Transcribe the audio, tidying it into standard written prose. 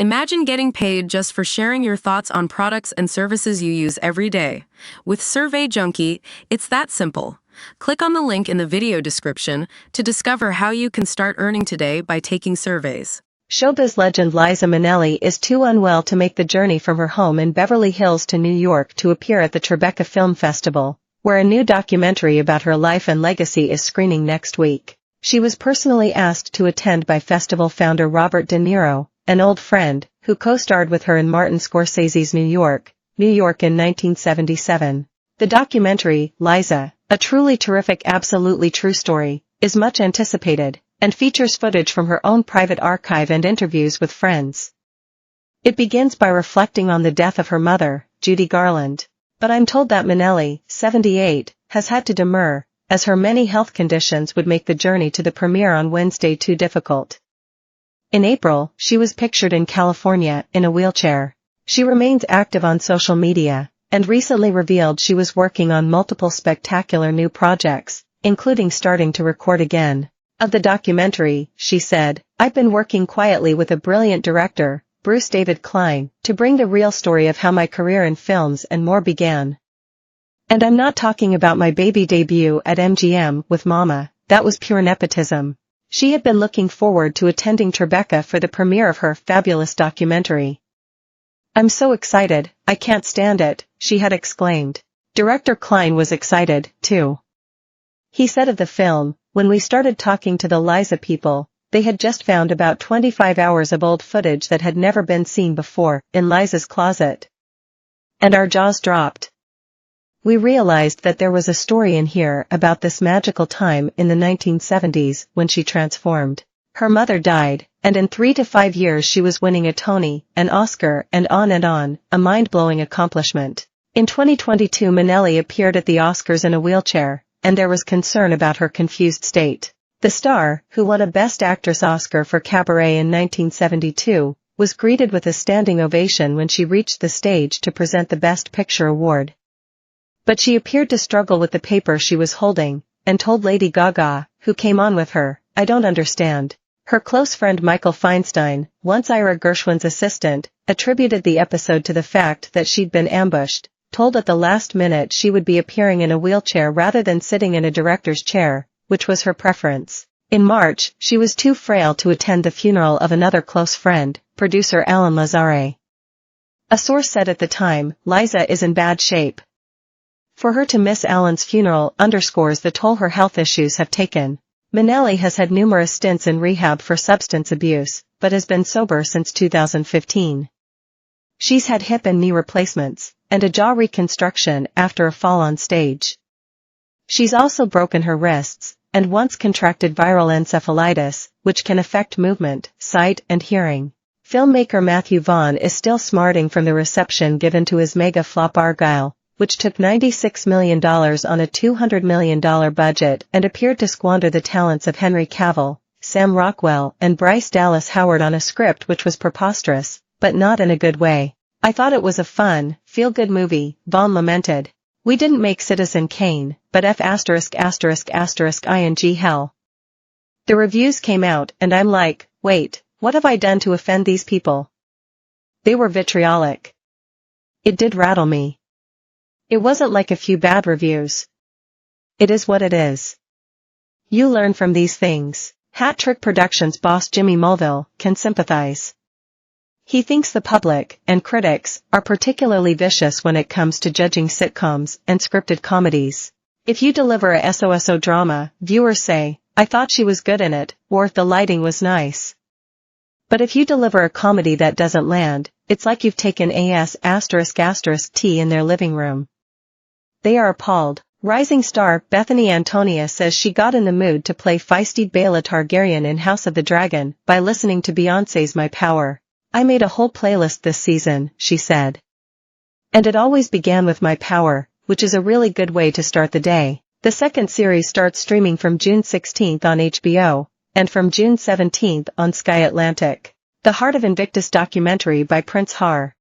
Imagine getting paid just for sharing your thoughts on products and services you use every day. With Survey Junkie, it's that simple. Click on the link in the video description to discover how you can start earning today by taking surveys. Showbiz legend Liza Minnelli is too unwell to make the journey from her home in Beverly Hills to New York to appear at the Tribeca Film Festival, where a new documentary about her life and legacy is screening next week. She was personally asked to attend by festival founder Robert De Niro, an old friend, who co-starred with her in Martin Scorsese's New York in 1977. The documentary, Liza, a truly terrific absolutely true story, is much anticipated, and features footage from her own private archive and interviews with friends. It begins by reflecting on the death of her mother, Judy Garland. But I'm told that Minnelli, 78, has had to demur, as her many health conditions would make the journey to the premiere on Wednesday too difficult. In April, she was pictured in California in a wheelchair. She remains active on social media, and recently revealed she was working on multiple spectacular new projects, including starting to record again. Of the documentary, she said, "I've been working quietly with a brilliant director, Bruce David Klein, to bring the real story of how my career in films and more began. And I'm not talking about my baby debut at MGM with Mama, that was pure nepotism." She had been looking forward to attending Tribeca for the premiere of her fabulous documentary. "I'm so excited, I can't stand it," she had exclaimed. Director Klein was excited, too. He said of the film, "When we started talking to the Liza people, they had just found about 25 hours of old footage that had never been seen before, in Liza's closet. And our jaws dropped. We realized that there was a story in here about this magical time in the 1970s when she transformed. Her mother died, and in 3 to 5 years she was winning a Tony, an Oscar, and on, a mind-blowing accomplishment." In 2022 Minnelli appeared at the Oscars in a wheelchair, and there was concern about her confused state. The star, who won a Best Actress Oscar for Cabaret in 1972, was greeted with a standing ovation when she reached the stage to present the Best Picture award. But she appeared to struggle with the paper she was holding, and told Lady Gaga, who came on with her, "I don't understand." Her close friend Michael Feinstein, once Ira Gershwin's assistant, attributed the episode to the fact that she'd been ambushed, told at the last minute she would be appearing in a wheelchair rather than sitting in a director's chair, which was her preference. In March, she was too frail to attend the funeral of another close friend, producer Alan Lazare. A source said at the time, "Liza is in bad shape." For her to miss Alan's funeral underscores the toll her health issues have taken. Minnelli has had numerous stints in rehab for substance abuse, but has been sober since 2015. She's had hip and knee replacements, and a jaw reconstruction after a fall on stage. She's also broken her wrists, and once contracted viral encephalitis, which can affect movement, sight, and hearing. Filmmaker Matthew Vaughn is still smarting from the reception given to his mega flop Argylle, which took $96 million on a $200 million budget and appeared to squander the talents of Henry Cavill, Sam Rockwell, and Bryce Dallas Howard on a script which was preposterous, but not in a good way. "I thought it was a fun, feel-good movie," Vaughn lamented. "We didn't make Citizen Kane, but ing hell." The reviews came out and I'm like, wait, what have I done to offend these people? They were vitriolic. It did rattle me. It wasn't like a few bad reviews. It is what it is. You learn from these things. Hat Trick Productions boss Jimmy Mulville can sympathize. He thinks the public and critics are particularly vicious when it comes to judging sitcoms and scripted comedies. If you deliver a SOSO drama, viewers say, "I thought she was good in it," or "the lighting was nice." But if you deliver a comedy that doesn't land, it's like you've taken ****T in their living room. They are appalled. Rising star Bethany Antonia says she got in the mood to play feisty Baela Targaryen in House of the Dragon by listening to Beyoncé's My Power. "I made a whole playlist this season," she said. "And it always began with My Power, which is a really good way to start the day." The second series starts streaming from June 16 on HBO, and from June 17 on Sky Atlantic. The Heart of Invictus documentary by Prince Har.